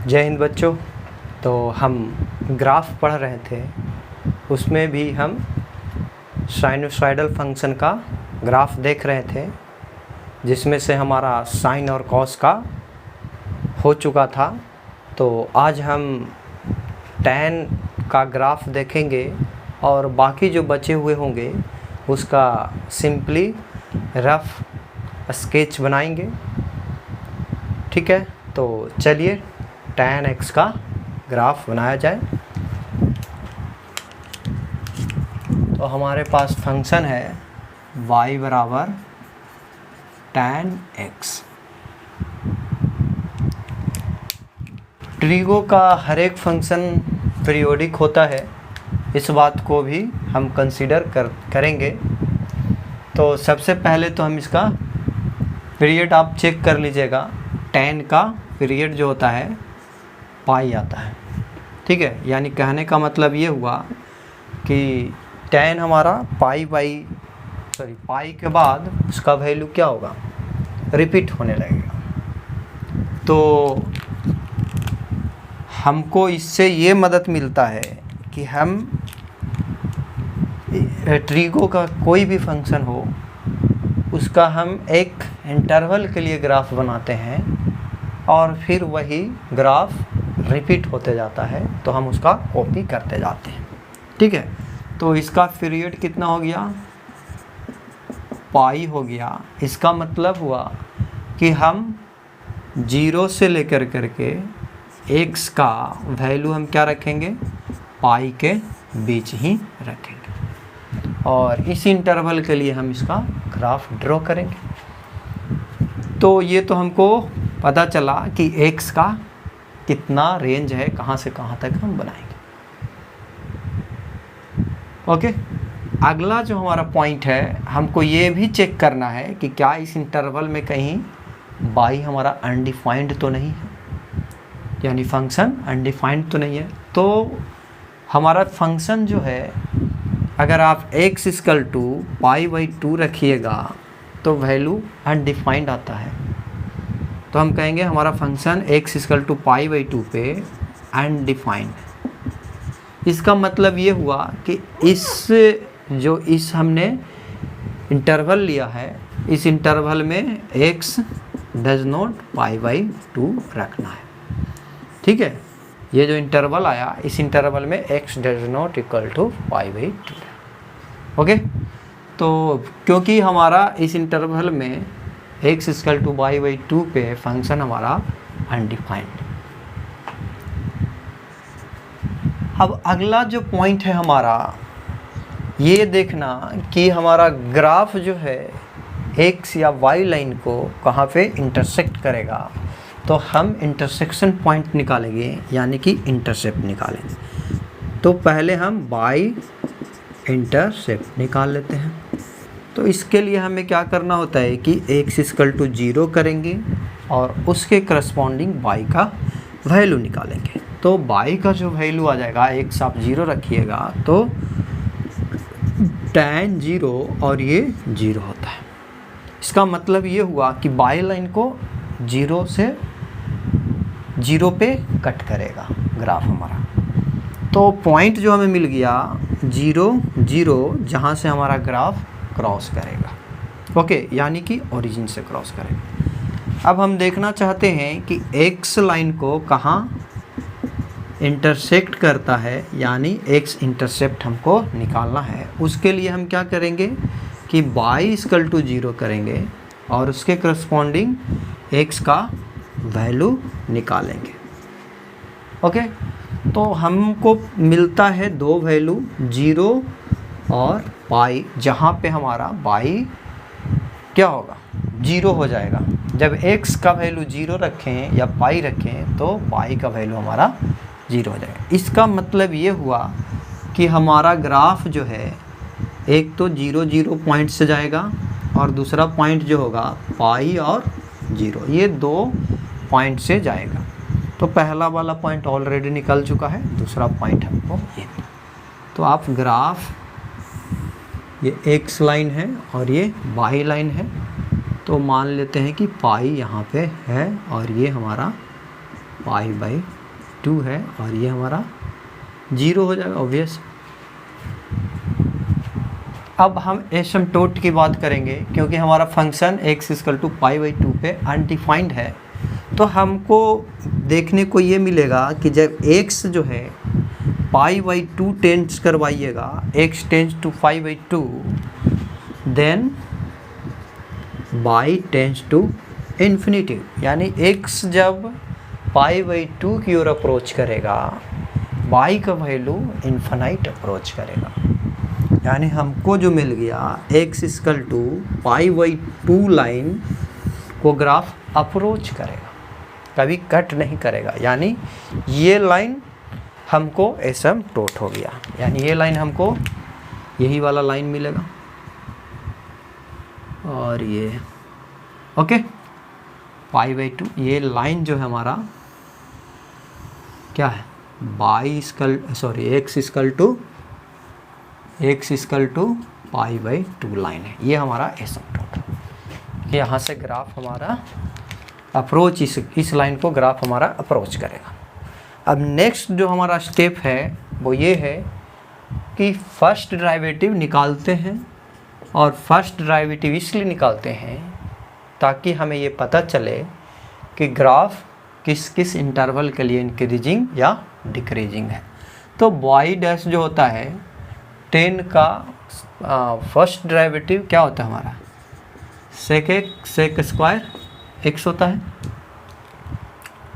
जय हिंद बच्चों। तो हम ग्राफ पढ़ रहे थे, उसमें भी हम साइनोसॉइडल फंक्शन का ग्राफ देख रहे थे, जिसमें से हमारा साइन और कॉस का हो चुका था। तो आज हम टैन का ग्राफ देखेंगे और बाकी जो बचे हुए होंगे उसका सिंपली रफ स्केच बनाएंगे। ठीक है, तो चलिए tan x का ग्राफ बनाया जाए। तो हमारे पास फंक्शन है y बराबर tan x। ट्रिगो का हर एक फंक्शन पीरियोडिक होता है, इस बात को भी हम कंसीडर करेंगे। तो सबसे पहले तो हम इसका पीरियड आप चेक कर लीजिएगा। tan का पीरियड जो होता है पाई आता है। ठीक है, यानी कहने का मतलब ये हुआ कि tan हमारा पाई के बाद उसका वैल्यू क्या होगा, रिपीट होने लगेगा। तो हमको इससे ये मदद मिलता है कि हम ट्रिगो का कोई भी फंक्शन हो उसका हम एक इंटरवल के लिए ग्राफ बनाते हैं और फिर वही ग्राफ रिपीट होते जाता है, तो हम उसका कॉपी करते जाते हैं। ठीक है, तो इसका पीरियड कितना हो गया, पाई हो गया। इसका मतलब हुआ कि हम 0 से लेकर करके x का वैल्यू हम क्या रखेंगे, पाई के बीच ही रखेंगे और इस इंटरवल के लिए हम इसका ग्राफ ड्रॉ करेंगे। तो ये तो हमको पता चला कि x का कितना रेंज है, कहाँ से कहाँ तक हम बनाएंगे। ओके, अगला जो हमारा पॉइंट है, हमको ये भी चेक करना है कि क्या इस इंटरवल में कहीं y हमारा अनडिफाइंड तो नहीं है, यानी फंक्शन अनडिफाइंड तो नहीं है। तो हमारा फंक्शन जो है, अगर आप x = π/2 रखिएगा तो वैल्यू अनडिफाइंड आता है। तो हम कहेंगे हमारा फंक्शन x = π/2 पे अनडिफाइंड। इसका मतलब ये हुआ कि इस हमने इंटरवल लिया है, इस इंटरवल में x डज नॉट π/2 रखना है। ठीक है, ये जो इंटरवल आया, इस इंटरवल में x डज नॉट = π/2। ओके, तो क्योंकि हमारा इस इंटरवल में x = π/2 पे फंक्शन हमारा अनडिफाइंड। अब अगला जो पॉइंट है हमारा, ये देखना कि हमारा ग्राफ जो है x या y लाइन को कहाँ पे इंटरसेक्ट करेगा। तो हम इंटरसेक्शन पॉइंट निकालेंगे, यानी कि इंटरसेप्ट निकालेंगे। तो पहले हम y इंटरसेप्ट निकाल लेते हैं। तो इसके लिए हमें क्या करना होता है कि x = 0 करेंगे और उसके करस्पॉन्डिंग y का वैल्यू निकालेंगे। तो y का जो वैल्यू आ जाएगा, x आप 0 रखिएगा तो tan 0 और ये 0 होता है। इसका मतलब ये हुआ कि y लाइन को 0 से 0 पे कट करेगा ग्राफ हमारा। तो पॉइंट जो हमें मिल गया 0 0, जहाँ से हमारा ग्राफ क्रॉस करेगा। ओके, यानी कि ओरिजिन से क्रॉस करेगा। अब हम देखना चाहते हैं कि x लाइन को कहाँ इंटरसेक्ट करता है, यानी x इंटरसेप्ट हमको निकालना है। उसके लिए हम क्या करेंगे कि y = 0 करेंगे और उसके करस्पॉन्डिंग x का वैल्यू निकालेंगे। ओके, तो हमको मिलता है दो वैल्यू 0 और पाई, जहाँ पे हमारा y क्या होगा, 0 हो जाएगा। जब x का वैल्यू 0 रखें या पाई रखें तो y का वैल्यू हमारा 0 हो जाएगा। इसका मतलब ये हुआ कि हमारा ग्राफ जो है, एक तो 0 0 पॉइंट से जाएगा और दूसरा पॉइंट जो होगा पाई और 0, ये 2 पॉइंट से जाएगा। तो पहला वाला पॉइंट ऑलरेडी निकल चुका है, दूसरा पॉइंट हमको ये। तो आप ग्राफ, ये x लाइन है और ये y लाइन है, तो मान लेते हैं कि पाई यहाँ पे है और ये हमारा π/2 2 है और ये हमारा 0 हो जाएगा ऑब्वियस। अब हम एसिम्प्टोट की बात करेंगे क्योंकि हमारा फंक्शन x = π/2 पे अनडिफाइंड है, तो हमको देखने को ये मिलेगा कि जब x जो है π/2 टेंस करवाइएगा, x tends to π/2, then y tends to infinity, यानी x जब π/2 की ओर अप्रोच करेगा, y का वैल्यू इन्फिनाइट अप्रोच करेगा। यानी हमको जो मिल गया x = π/2 लाइन को ग्राफ अप्रोच करेगा, कभी कट नहीं करेगा, यानी ये लाइन हमको एसिम्प्टोट हो गया, यानी ये लाइन हमको यही वाला लाइन मिलेगा और ये ओके π/2 ये लाइन जो है हमारा क्या है x = π/2 लाइन है, ये हमारा एसिम्प्टोट। यहाँ से ग्राफ हमारा अप्रोच इस लाइन को ग्राफ हमारा अप्रोच करेगा। अब नेक्स्ट जो हमारा स्टेप है वो ये है कि फर्स्ट डेरिवेटिव निकालते हैं, और फर्स्ट डेरिवेटिव इसलिए निकालते हैं ताकि हमें ये पता चले कि ग्राफ किस किस इंटरवल के लिए इंक्रीजिंग या डिक्रीजिंग है। तो y डैश जो होता है 10 का फर्स्ट डेरिवेटिव क्या होता है हमारा sec² x होता है,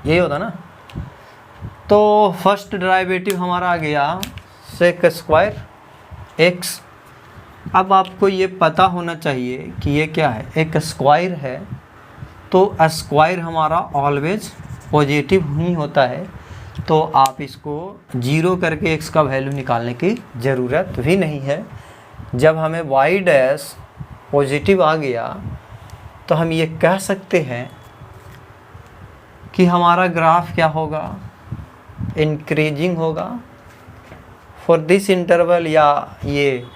यही होता ना। तो फर्स्ट डेरिवेटिव हमारा आ गया sec² x। अब आपको ये पता होना चाहिए कि ये क्या है, एक स्क्वायर है, तो स्क्वायर हमारा ऑलवेज पॉजिटिव ही होता है, तो आप इसको 0 करके x का वैल्यू निकालने की ज़रूरत भी नहीं है। जब हमें y डैश पॉजिटिव आ गया तो हम ये कह सकते हैं कि हमारा ग्राफ क्या होगा, इंक्रीजिंग होगा फॉर दिस इंटरवल, या ये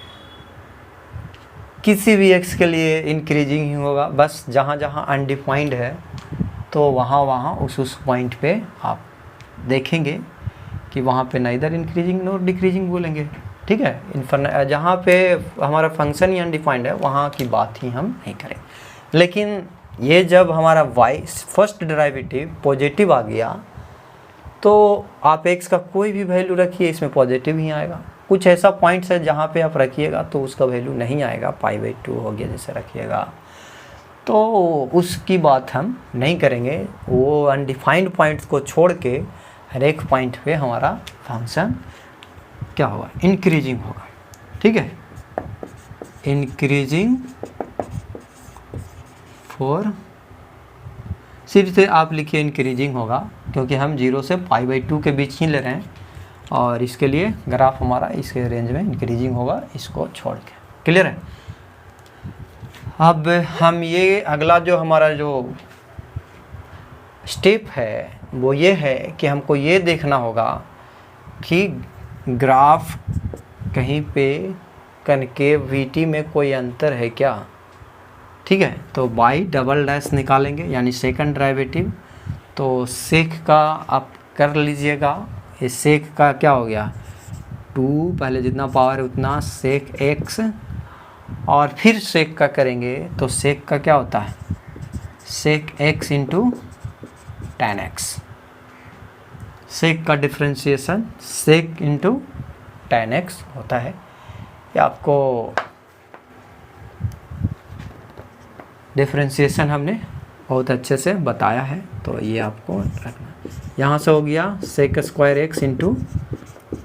किसी भी x के लिए इंक्रीजिंग ही होगा। बस जहाँ जहाँ अनडिफाइंड है तो वहाँ उस पॉइंट पे आप देखेंगे कि वहाँ पे नाइदर इंक्रीजिंग नॉर डिक्रीजिंग बोलेंगे, ठीक है। जहाँ पे हमारा फंक्शन ही अनडिफाइंड है वहाँ की बात ही हम नहीं करें। लेकिन ये जब हमारा y फर्स्ट डेरिवेटिव पॉजिटिव आ गया तो आप x का कोई भी वैल्यू रखिए, इसमें पॉजिटिव ही आएगा। कुछ ऐसा पॉइंट्स है जहाँ पे आप रखिएगा तो उसका वैल्यू नहीं आएगा, π/2 हो गया जैसे रखिएगा, तो उसकी बात हम नहीं करेंगे। वो अनडिफाइंड पॉइंट्स को छोड़ के हर एक पॉइंट पे हमारा फंक्शन क्या होगा, इंक्रीजिंग होगा, ठीक है। इंक्रीजिंग फॉर, सिर्फ से आप लिखिए इंक्रीजिंग होगा क्योंकि हम 0 से π/2 के बीच ही ले रहे हैं, और इसके लिए ग्राफ हमारा इसके रेंज में इंक्रीजिंग होगा, इसको छोड़ के। क्लियर है। अब हम ये अगला जो हमारा जो स्टेप है वो ये है कि हमको ये देखना होगा कि ग्राफ कहीं पे कनकेविटी में कोई अंतर है क्या, ठीक है। तो y डबल डैश निकालेंगे यानी सेकंड डेरिवेटिव, तो सेक का आप कर लीजिएगा। ये सेक का क्या हो गया 2, पहले जितना पावर है उतना सेक x, और फिर सेक का करेंगे तो सेक का क्या होता है सेक x इंटू tan x। सेक का डिफ्रेंशिएशन सेक इंटू tan x होता है। ये आपको डिफ्रेंशिएशन हमने बहुत अच्छे से बताया है, तो ये आपको रखना। यहाँ से हो गया sec² x into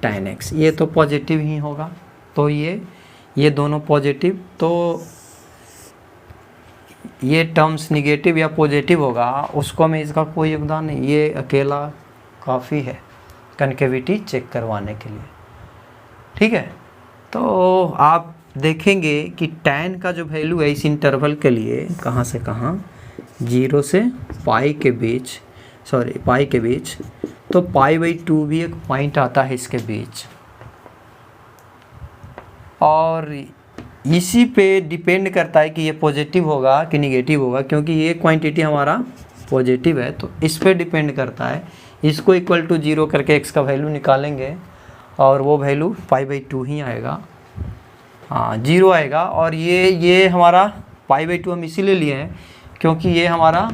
tan x, ये तो पॉजिटिव ही होगा, तो ये दोनों पॉजिटिव, तो ये टर्म्स निगेटिव या पॉजिटिव होगा उसको में इसका कोई योगदान नहीं, ये अकेला काफ़ी है कनकेविटी चेक करवाने के लिए, ठीक है। तो आप देखेंगे कि tan का जो वैल्यू है इस इंटरवल के लिए कहाँ से कहाँ 0 से पाई के बीच, तो π/2 भी एक पॉइंट आता है इसके बीच, और इसी पे डिपेंड करता है कि ये पॉजिटिव होगा कि निगेटिव होगा, क्योंकि ये क्वांटिटी हमारा पॉजिटिव है, तो इस पे डिपेंड करता है इसको इक्वल टू 0 करके x का वैल्यू निकालेंगे और वो वैल्यू π/2 ही आएगा। हाँ 0 आएगा। और ये हमारा π/2 हम इसीलिए लिए हैं क्योंकि ये हमारा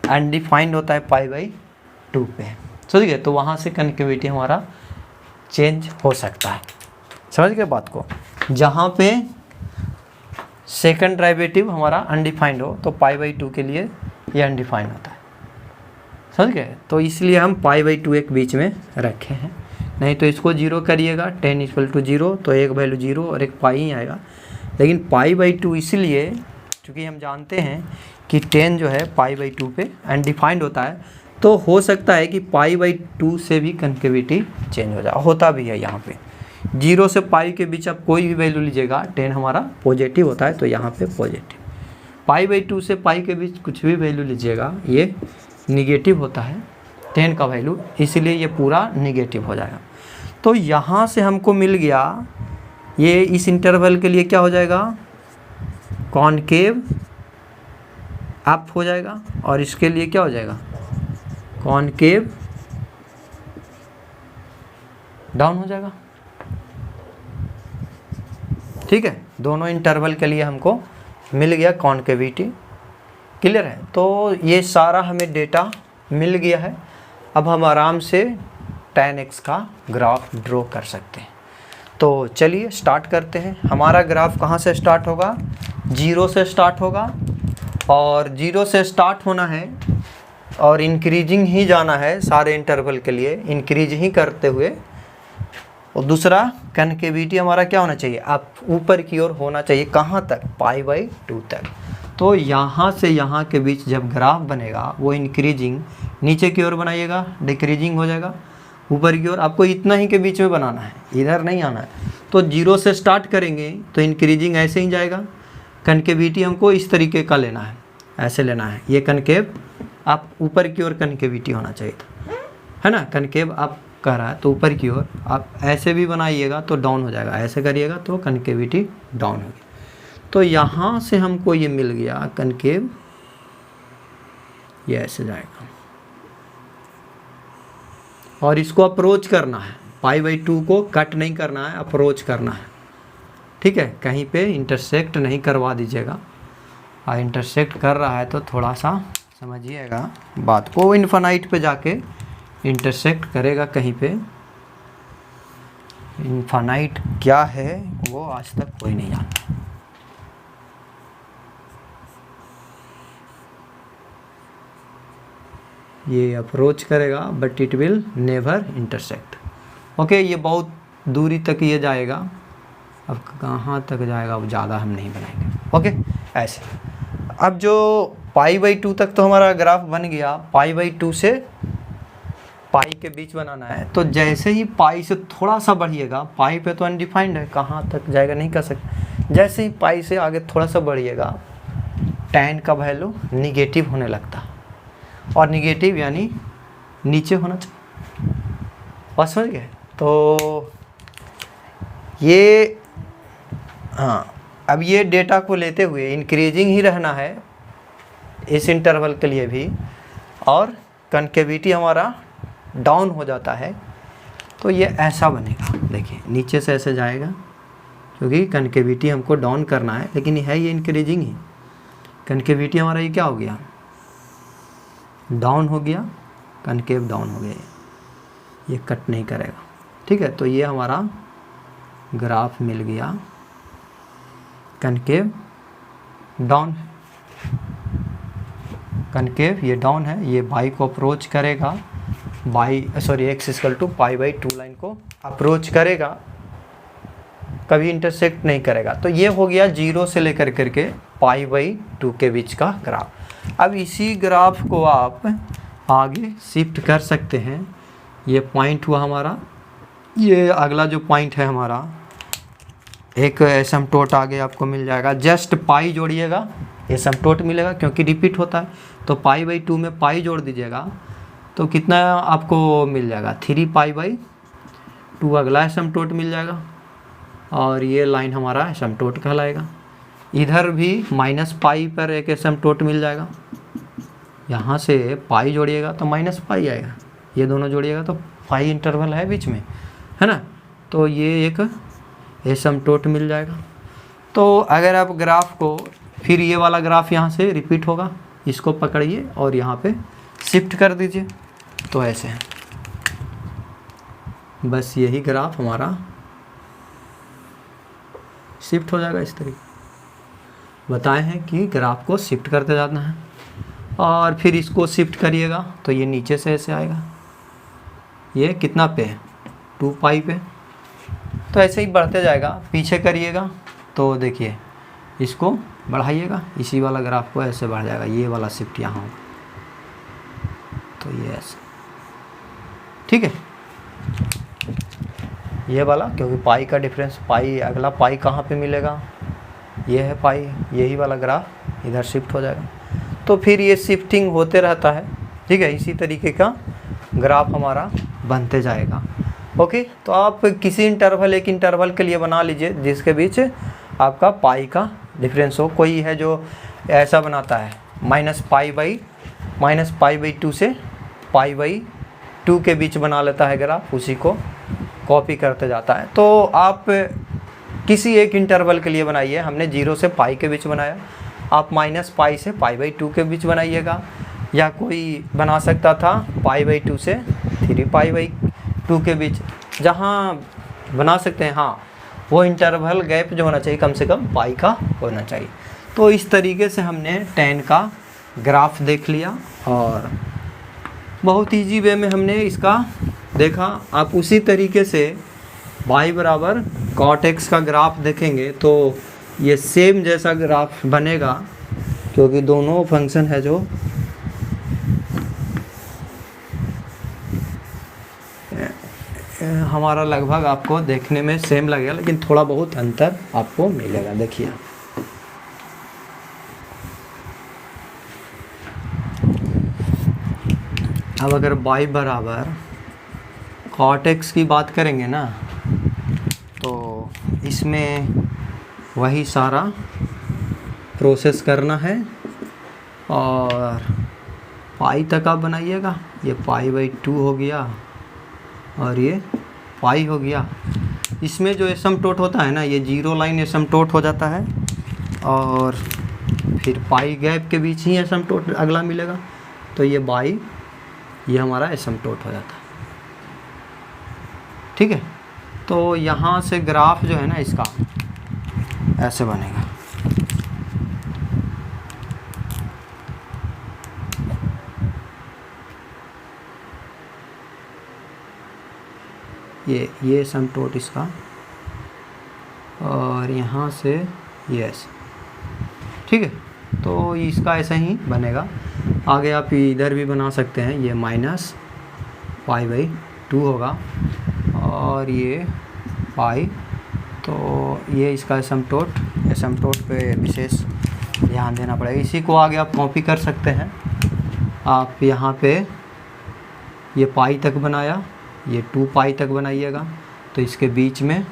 अनडिफाइंड होता है π/2 पे, समझ गए। तो वहाँ से कन्केविटी हमारा चेंज हो सकता है, समझ गए बात को। जहाँ पे सेकंड डेरिवेटिव हमारा अनडिफाइंड हो तो π/2 के लिए ये अनडिफाइंड होता है, समझ गए। तो इसलिए हम π/2 एक बीच में रखे हैं, नहीं तो इसको 0 करिएगा tan = 0 तो एक वैल्यू 0 और एक पाई ही आएगा। लेकिन π/2 इसलिए क्योंकि हम जानते हैं कि tan जो है π/2 पे अनडिफाइंड होता है, तो हो सकता है कि π/2 से भी कन्केविटी चेंज हो जाए, होता भी है। यहाँ पे 0 से पाई के बीच आप कोई भी वैल्यू लीजिएगा, tan हमारा पॉजिटिव होता है तो यहाँ पे पॉजिटिव। π/2 से पाई के बीच कुछ भी वैल्यू लीजिएगा ये निगेटिव होता है tan का वैल्यू, इसीलिए ये पूरा निगेटिव हो जाएगा। तो यहाँ से हमको मिल गया ये इस इंटरवल के लिए क्या हो जाएगा, कॉनकेव अप हो जाएगा, और इसके लिए क्या हो जाएगा, कॉनकेव डाउन हो जाएगा। ठीक है, दोनों इंटरवल के लिए हमको मिल गया कॉनकेविटी, क्लियर है। तो ये सारा हमें डेटा मिल गया है। अब हम आराम से tan x का ग्राफ ड्रॉ कर सकते हैं। तो चलिए स्टार्ट करते हैं। हमारा ग्राफ कहाँ से स्टार्ट होगा, 0 से स्टार्ट होगा, और 0 से स्टार्ट होना है और इंक्रीजिंग ही जाना है सारे इंटरवल के लिए, इंक्रीज ही करते हुए। और दूसरा कन्केविटी हमारा क्या होना चाहिए, अब ऊपर की ओर होना चाहिए, कहाँ तक, π/2 तक। तो यहाँ से यहाँ के बीच जब ग्राफ बनेगा वो इंक्रीजिंग नीचे की ओर बनाइएगा, डिक्रीजिंग हो जाएगा ऊपर की ओर। आपको इतना ही के बीच में बनाना है, इधर नहीं आना है। तो 0 से स्टार्ट करेंगे तो इंक्रीजिंग ऐसे ही जाएगा। कन्केविटी हमको इस तरीके का लेना है, ऐसे लेना है, ये कनकेव आप ऊपर की ओर कन्केविटी होना चाहिए था, है ना। कनकेव आप कह रहा है तो ऊपर की ओर, आप ऐसे भी बनाइएगा तो डाउन हो जाएगा, ऐसे करिएगा तो कन्केविटी डाउन होगी। तो यहाँ से हमको ये मिल गया कनकेव, ये ऐसे जाएगा और इसको अप्रोच करना है, π/2 को कट नहीं करना है, अप्रोच करना है। ठीक है, कहीं पे इंटरसेक्ट नहीं करवा दीजिएगा, और इंटरसेक्ट कर रहा है तो थोड़ा सा समझिएगा बात को। इन्फिनाइट पे जाके इंटरसेक्ट करेगा कहीं पे। इन्फिनाइट क्या है वो आज तक कोई नहीं जानता। ये अप्रोच करेगा but it will never intersect. Okay, ये बहुत दूरी तक ये जाएगा, अब कहाँ तक जाएगा अब ज़्यादा हम नहीं बनाएंगे। ओके, ऐसे। अब जो π/2 तक तो हमारा ग्राफ बन गया, π/2 से पाई के बीच बनाना है। तो जैसे ही पाई से थोड़ा सा बढ़िएगा, पाई पे तो अनडिफाइंड है, कहाँ तक जाएगा नहीं कर सकते। जैसे ही पाई से आगे थोड़ा सा बढ़िएगा, tan का वैल्यू निगेटिव होने लगता, और निगेटिव यानी नीचे होना चाहिए, बस समझ गए। तो ये हाँ, अब ये डेटा को लेते हुए इंक्रीजिंग ही रहना है इस इंटरवल के लिए भी, और कन्केविटी हमारा डाउन हो जाता है तो ये ऐसा बनेगा। देखिए नीचे से ऐसे जाएगा क्योंकि कन्केविटी हमको डाउन करना है, लेकिन है ये इंक्रीजिंग ही। कन्केविटी हमारा ये क्या हो गया, डाउन हो गया, कनकेव डाउन हो गया, ये कट नहीं करेगा। ठीक है, तो ये हमारा ग्राफ मिल गया, कनकेव डाउन, कनकेव ये डाउन है, ये बाई को अप्रोच करेगा, x = π/2 लाइन को अप्रोच करेगा, कभी इंटरसेक्ट नहीं करेगा। तो ये हो गया 0 से लेकर करके π/2 के बीच का ग्राफ। अब इसी ग्राफ को आप आगे शिफ्ट कर सकते हैं। ये पॉइंट हुआ हमारा, ये अगला जो पॉइंट है हमारा, एक एसिम्पटोट आगे आपको मिल जाएगा, जस्ट पाई जोड़िएगा, एसिम्पटोट मिलेगा क्योंकि रिपीट होता है। तो π/2 में पाई जोड़ दीजिएगा तो कितना आपको मिल जाएगा, 3π/2 अगला एसिम्पटोट मिल जाएगा, और ये लाइन हमारा एसिम्पटोट कहलाएगा। इधर भी -π पर एक एसिम्पटोट मिल जाएगा, यहाँ से पाई जोड़िएगा तो -π आएगा, ये दोनों जोड़िएगा तो पाई इंटरवल है बीच में, है ना, तो ये एक एसिम्पटोट मिल जाएगा। तो अगर आप ग्राफ को, फिर ये वाला ग्राफ यहाँ से रिपीट होगा, इसको पकड़िए और यहाँ पे शिफ्ट कर दीजिए, तो ऐसे है। बस यही ग्राफ हमारा शिफ्ट हो जाएगा इस तरीके। बताए हैं कि ग्राफ को शिफ्ट करते जाना है, और फिर इसको शिफ्ट करिएगा तो ये नीचे से ऐसे आएगा। ये कितना पे है, 2 पाई पे, तो ऐसे ही बढ़ते जाएगा। पीछे करिएगा तो देखिए इसको बढ़ाइएगा, इसी वाला ग्राफ को ऐसे बढ़ जाएगा, ये वाला शिफ्ट यहाँ होगा, तो ये ऐसे, ठीक है। ये वाला, क्योंकि पाई का डिफरेंस, पाई अगला पाई कहाँ पे मिलेगा, ये है पाई, यही वाला ग्राफ इधर शिफ्ट हो जाएगा। तो फिर ये शिफ्टिंग होते रहता है, ठीक है। इसी तरीके का ग्राफ हमारा बनते जाएगा। ओके, तो आप किसी इंटरवल, एक इंटरवल के लिए बना लीजिए जिसके बीच आपका पाई का डिफरेंस हो। कोई है जो ऐसा बनाता है -पाई/2 से π/2 के बीच बना लेता है ग्राफ, उसी को कॉपी करते जाता है। तो आप किसी एक इंटरवल के लिए बनाइए, हमने 0 से पाई के बीच बनाया, आप -पाई से π/2 के बीच बनाइएगा, या कोई बना सकता था π/2 से 3π/2 के बीच, जहाँ बना सकते हैं। हाँ, वो इंटरवल गैप जो होना चाहिए कम से कम पाई का होना चाहिए। तो इस तरीके से हमने tan का ग्राफ देख लिया, और बहुत इजी वे में हमने इसका देखा। आप उसी तरीके से y बराबर cot x का ग्राफ देखेंगे तो ये सेम जैसा ग्राफ बनेगा, क्योंकि दोनों फंक्शन है जो हमारा लगभग आपको देखने में सेम लगेगा, लेकिन थोड़ा बहुत अंतर आपको मिलेगा। देखिए अब अगर y बराबर cot x की बात करेंगे ना, तो इसमें वही सारा प्रोसेस करना है, और पाई तक आप बनाइएगा। ये π/2 हो गया और ये पाई हो गया। इसमें जो एसिम्पटोट होता है ना, ये 0 लाइन एसिम्पटोट हो जाता है, और फिर पाई गैप के बीच ही एसिम्पटोट अगला मिलेगा, तो ये बाई, ये हमारा एसिम्पटोट हो जाता है, ठीक है। तो यहाँ से ग्राफ जो है ना इसका ऐसे बनेगा। ये एसिम्पटोट इसका, और यहाँ से ये ऐसे, ठीक है। तो इसका ऐसा ही बनेगा। आगे आप इधर भी बना सकते हैं, ये -π/2 होगा, और ये पाई, तो ये इसका एसिम्पटोट पे विशेष ध्यान देना पड़ेगा। इसी को आगे आप कॉपी कर सकते हैं। आप यहाँ पे ये पाई तक बनाया, ये 2 पाई तक बनाइएगा, तो इसके बीच में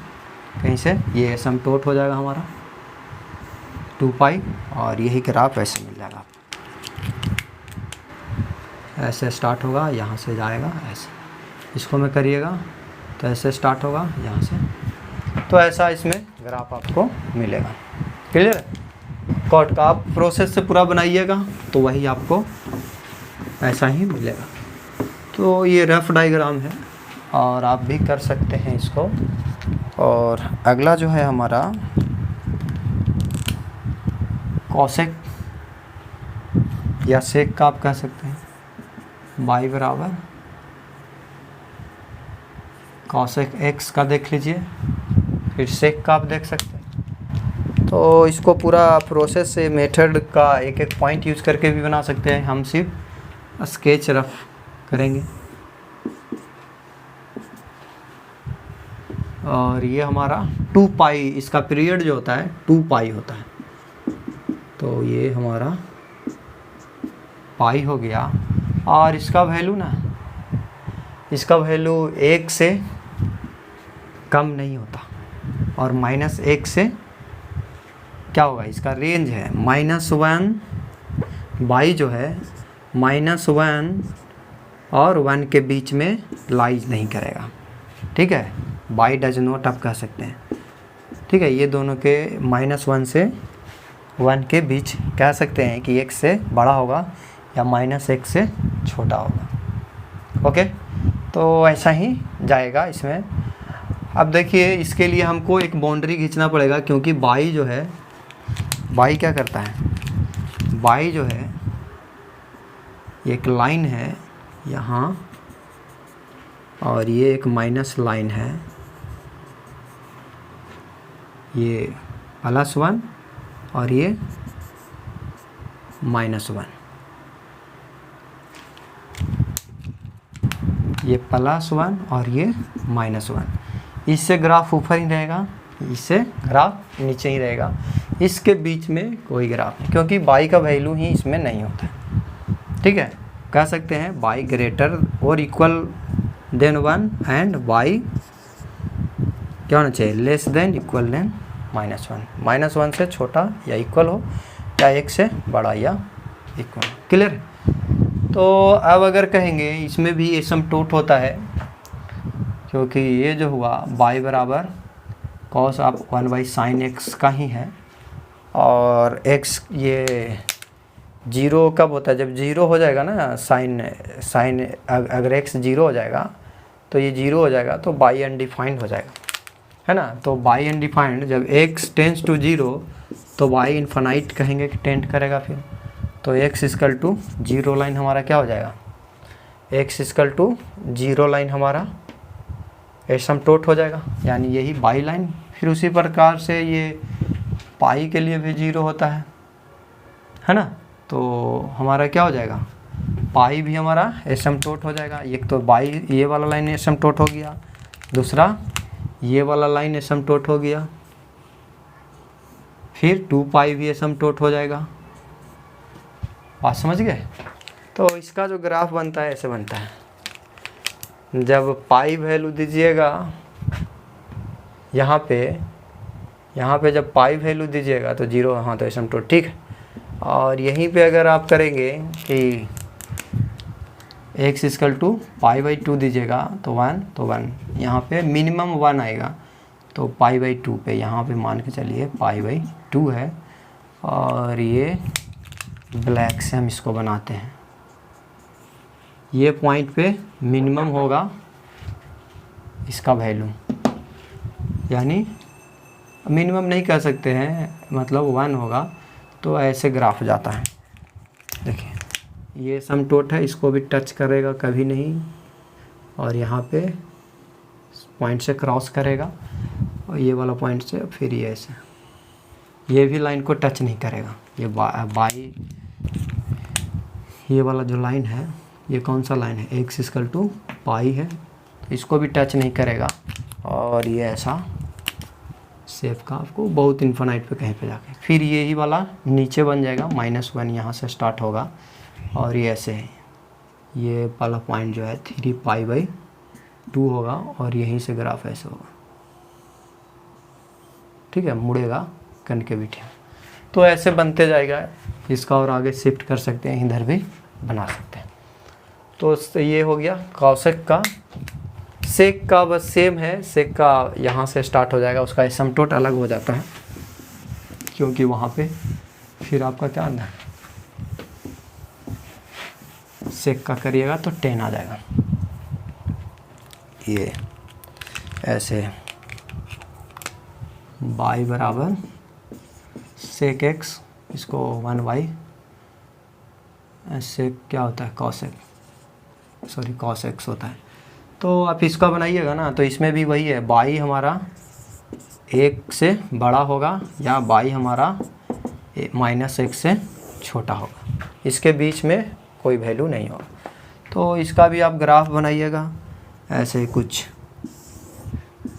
कहीं से ये एसिम्पटोट हो जाएगा हमारा 2 पाई, और यही ग्राफ ऐसे मिल जाएगा। ऐसे स्टार्ट होगा, यहाँ से जाएगा ऐसे, इसको में करिएगा तो ऐसे स्टार्ट होगा यहाँ से, तो ऐसा इसमें ग्राफ आपको मिलेगा। क्लियर है? कॉट का आप प्रोसेस से पूरा बनाइएगा तो वही आपको ऐसा ही मिलेगा। तो ये रफ डायग्राम है, और आप भी कर सकते हैं इसको। और अगला जो है हमारा कॉसेक या सेक का आप कह सकते हैं। y बराबर कॉसेक x का देख लीजिए, फिर सेक का आप देख सकते हैं। तो इसको पूरा प्रोसेस से मेथड का एक एक पॉइंट यूज़ करके भी बना सकते हैं, हम सिर्फ स्केच रफ करेंगे। और ये हमारा 2 पाई, इसका पीरियड जो होता है 2 पाई होता है, तो ये हमारा पाई हो गया। और इसका वैल्यू ना, इसका वैल्यू 1 से कम नहीं होता, और -1 से क्या होगा, इसका रेंज है -1 बाई जो है -1 और 1 के बीच में लाइज नहीं करेगा, ठीक है। बाई डज नॉट आप कह सकते हैं, ठीक है। ये दोनों के -1 से 1 के बीच कह सकते हैं कि x से बड़ा होगा या -x से छोटा होगा, ओके। तो ऐसा ही जाएगा इसमें। अब देखिए इसके लिए हमको एक बाउंड्री खींचना पड़ेगा, क्योंकि बाई जो है, बाई क्या करता है, बाई जो है एक लाइन है यहाँ और ये एक माइनस लाइन है, ये +1 और ये -1, ये +1 और ये -1। इससे ग्राफ ऊपर ही रहेगा, इससे ग्राफ नीचे ही रहेगा, इसके बीच में कोई ग्राफ नहीं, क्योंकि बाई का वैल्यू ही इसमें नहीं होता, ठीक है। कह सकते हैं बाई ग्रेटर और इक्वल देन 1 एंड बाई क्या होना चाहिए, लेस देन इक्वल देन -1। -1 से छोटा या इक्वल हो, या 1 से बड़ा या इक्वल, क्लियर। तो अब अगर कहेंगे इसमें भी एसिम्पटोट होता है, क्योंकि ये जो हुआ बाई बराबर कॉस ऑफ 1/sin x का ही है, और x ये 0 कब होता है, जब 0 हो जाएगा ना, साइन अगर x 0 हो जाएगा तो ये 0 हो जाएगा, तो बाई अनडिफाइंड हो जाएगा, है ना। तो बाई अनडिफाइंड जब x टेंड्स टू 0 तो बाई इन्फिनाइट कहेंगे कि टेंड करेगा फिर, तो x = 0 लाइन हमारा क्या हो जाएगा, x = 0 लाइन हमारा एसिम्पटोट हो जाएगा, यानी यही बाई लाइन। फिर उसी प्रकार से ये पाई के लिए भी 0 होता है ना। तो हमारा क्या हो जाएगा, पाई भी हमारा एसिम्पटोट हो जाएगा। एक तो बाई ये वाला लाइन एसिम्पटोट हो गया, दूसरा ये वाला लाइन एसिम्पटोट हो गया, फिर 2π भी एसिम्पटोट हो जाएगा। बात समझ गए। तो इसका जो ग्राफ बनता है ऐसे बनता है, जब पाई वैल्यू दीजिएगा यहाँ पे जब पाई वैल्यू दीजिएगा तो 0, हाँ तो एसिम्पटोट, ठीक है। और यहीं पे अगर आप करेंगे कि x = π/2 दीजिएगा तो 1, तो 1 यहाँ पे मिनिमम 1 आएगा, तो π/2 पे यहाँ पे मान के चलिए π/2 है। और ये ब्लैक से हम इसको बनाते हैं, ये पॉइंट पे मिनिमम होगा इसका वैल्यू, यानी मिनिमम नहीं कह सकते हैं, मतलब 1 होगा, तो ऐसे ग्राफ जाता है। देखिए ये एसिम्पटोट है, इसको भी टच करेगा कभी नहीं, और यहाँ पे पॉइंट से क्रॉस करेगा, और ये वाला पॉइंट से फिर ये ऐसे, ये भी लाइन को टच नहीं करेगा। ये बाई ये वाला जो लाइन है, ये कौन सा लाइन है, x = पाई है, तो इसको भी टच नहीं करेगा। और ये ऐसा शेप का आपको बहुत इन्फिनाइट पे कहीं पे जाके, फिर ये ही वाला नीचे बन जाएगा, -1 यहाँ से स्टार्ट होगा, और ये ऐसे है, ये वाला पॉइंट जो है 3π/2 होगा, और यहीं से ग्राफ ऐसे होगा, ठीक है, मुड़ेगा कनकेविटी। तो ऐसे बनते जाएगा, इसका और आगे शिफ्ट कर सकते हैं, इधर भी बना सकते हैं। तो ये हो गया कॉसेक का। सेक का बस सेम है, सेक का यहाँ से स्टार्ट हो जाएगा, उसका एसिम्पटोट अलग हो जाता है, क्योंकि वहाँ पे फिर आपका क्या आना है, सेक का करिएगा तो 10 आ जाएगा। ये ऐसे बाई बराबर सेक x, इसको 1y, सेक क्या होता है, कॉसेक, सॉरी कॉस x होता है। तो आप इसका बनाइएगा ना, तो इसमें भी वही है, बाई हमारा 1 से बड़ा होगा या बाई हमारा -1 से छोटा होगा, इसके बीच में कोई वैल्यू नहीं होगा। तो इसका भी आप ग्राफ बनाइएगा ऐसे कुछ,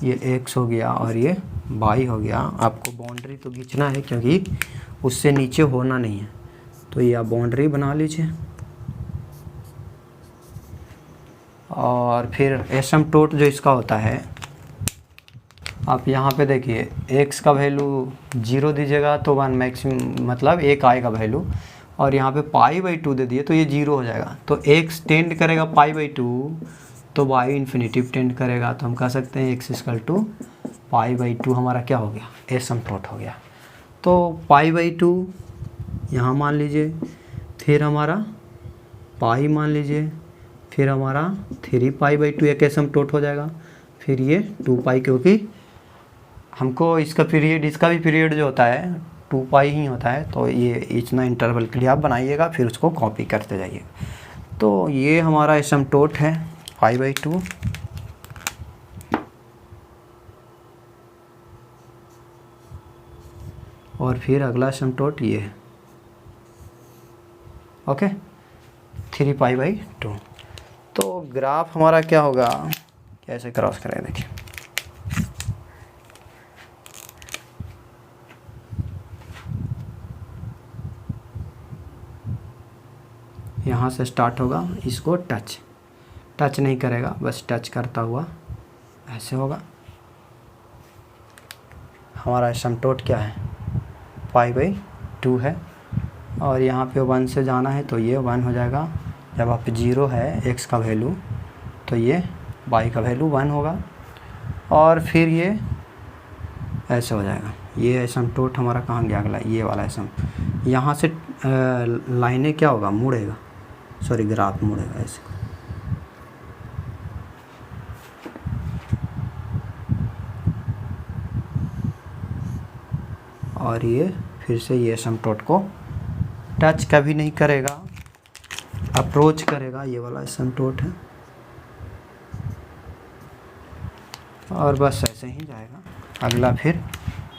ये x हो गया और ये बाई हो गया। आपको बाउंड्री तो खींचना है, क्योंकि उससे नीचे होना नहीं है, तो ये आप बाउंड्री बना लीजिए। और फिर एसिम्पटोट जो इसका होता है, आप यहाँ पे देखिए x का वैल्यू 0 दीजिएगा तो 1 मैक्सिमम, मतलब 1 आएगा वैल्यू, और यहाँ पे π/2 दे दिए तो ये 0 हो जाएगा। तो x टेंड करेगा π/2 तो y इन्फिनेटिव टेंड करेगा। तो हम कह सकते हैं x = π/2 हमारा क्या हो गया, एसिम्प्टोट हो गया। तो π/2 यहाँ मान लीजिए, फिर हमारा पाई मान लीजिए, फिर हमारा 3π/2 एक एसिम्प्टोट हो जाएगा। फिर ये 2π, क्योंकि हमको इसका भी पीरियड जो होता है 2π ही होता है। तो ये इतना इंटरवल के लिए आप बनाइएगा, फिर उसको कॉपी करते जाइए। तो ये हमारा एसिम्प्टोट है π/2। और फिर अगला एसिम्प्टोट ये है, ओके, 3π/2। तो ग्राफ हमारा क्या होगा, कैसे क्रॉस करें देखिए। यहाँ से स्टार्ट होगा, इसको टच नहीं करेगा, बस टच करता हुआ ऐसे होगा। हमारा एसिम्प्टोट क्या है, π/2 है। और यहाँ पे 1 से जाना है तो ये 1 हो जाएगा। जब आप 0 है x का वैल्यू तो ये y का वैल्यू 1 होगा। और फिर ये ऐसे हो जाएगा। ये एसिम्प्टोट हमारा कहाँ गया, अगला ये वाला एसिम्प्टोट। यहाँ से लाइनें क्या होगा, मुड़ेगा, सॉरी ग्राफ मुड़ेगा ऐसे। और ये फिर से ये एसिम्प्टोट को टच कभी नहीं करेगा, अप्रोच करेगा, ये वाला एसिम्प्टोट है। और बस ऐसे ही जाएगा। अगला फिर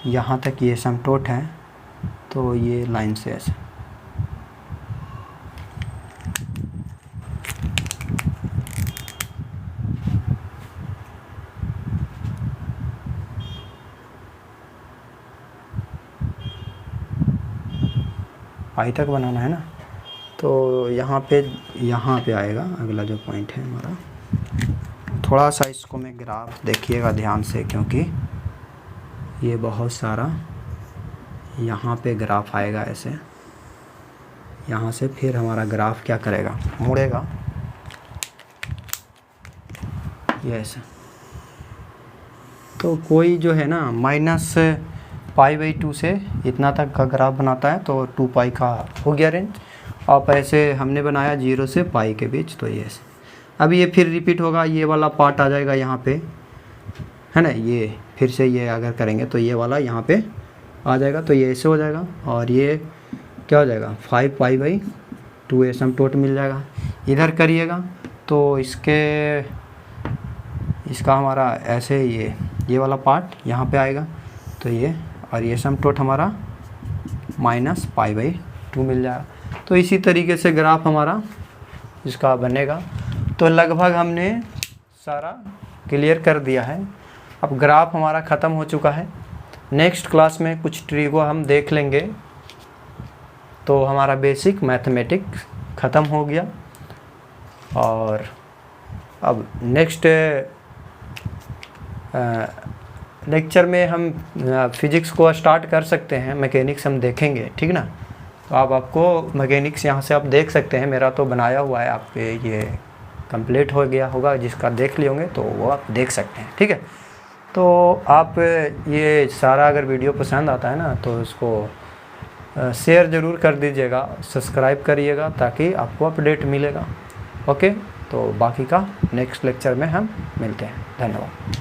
यहाँ तक ये एसिम्प्टोट है तो ये लाइन से ऐसे। पाई तक बनाना है ना, तो यहाँ पे आएगा अगला जो पॉइंट है हमारा। थोड़ा सा इसको मैं ग्राफ देखिएगा ध्यान से, क्योंकि ये बहुत सारा यहाँ पे ग्राफ आएगा ऐसे। यहाँ से फिर हमारा ग्राफ क्या करेगा, मुड़ेगा ये ऐसे। तो कोई जो है ना -π/2 से इतना तक का ग्राफ बनाता है तो 2π का हो गया रेंज। आप ऐसे हमने बनाया 0 से π के बीच, तो ये ऐसे। अब ये फिर रिपीट होगा, ये वाला पार्ट आ जाएगा यहाँ पे, है ना। ये फिर से ये अगर करेंगे तो ये वाला यहाँ पे आ जाएगा, तो ये ऐसे हो जाएगा। और ये क्या हो जाएगा, 5π/2 एसिम्प्टोट मिल जाएगा। इधर करिएगा तो इसका हमारा ऐसे ये वाला पार्ट यहाँ पे आएगा, तो ये, और ये एसिम्प्टोट हमारा -π/2 मिल जाएगा। तो इसी तरीके से ग्राफ हमारा इसका बनेगा। तो लगभग हमने सारा क्लियर कर दिया है। अब ग्राफ हमारा ख़त्म हो चुका है। नेक्स्ट क्लास में कुछ ट्रिको हम देख लेंगे, तो हमारा बेसिक मैथमेटिक्स ख़त्म हो गया। और अब नेक्स्ट लेक्चर में हम फिज़िक्स को स्टार्ट कर सकते हैं, मैकेनिक्स हम देखेंगे, ठीक ना। तो आपको मैकेनिक्स यहाँ से आप देख सकते हैं, मेरा तो बनाया हुआ है, आपके ये कंप्लीट हो गया होगा, जिसका देख लिए होंगे तो वो आप देख सकते हैं, ठीक है। तो आप ये सारा अगर वीडियो पसंद आता है ना तो उसको शेयर ज़रूर कर दीजिएगा, सब्सक्राइब करिएगा, ताकि आपको अपडेट मिलेगा। ओके, तो बाकी का नेक्स्ट लेक्चर में हम मिलते हैं। धन्यवाद।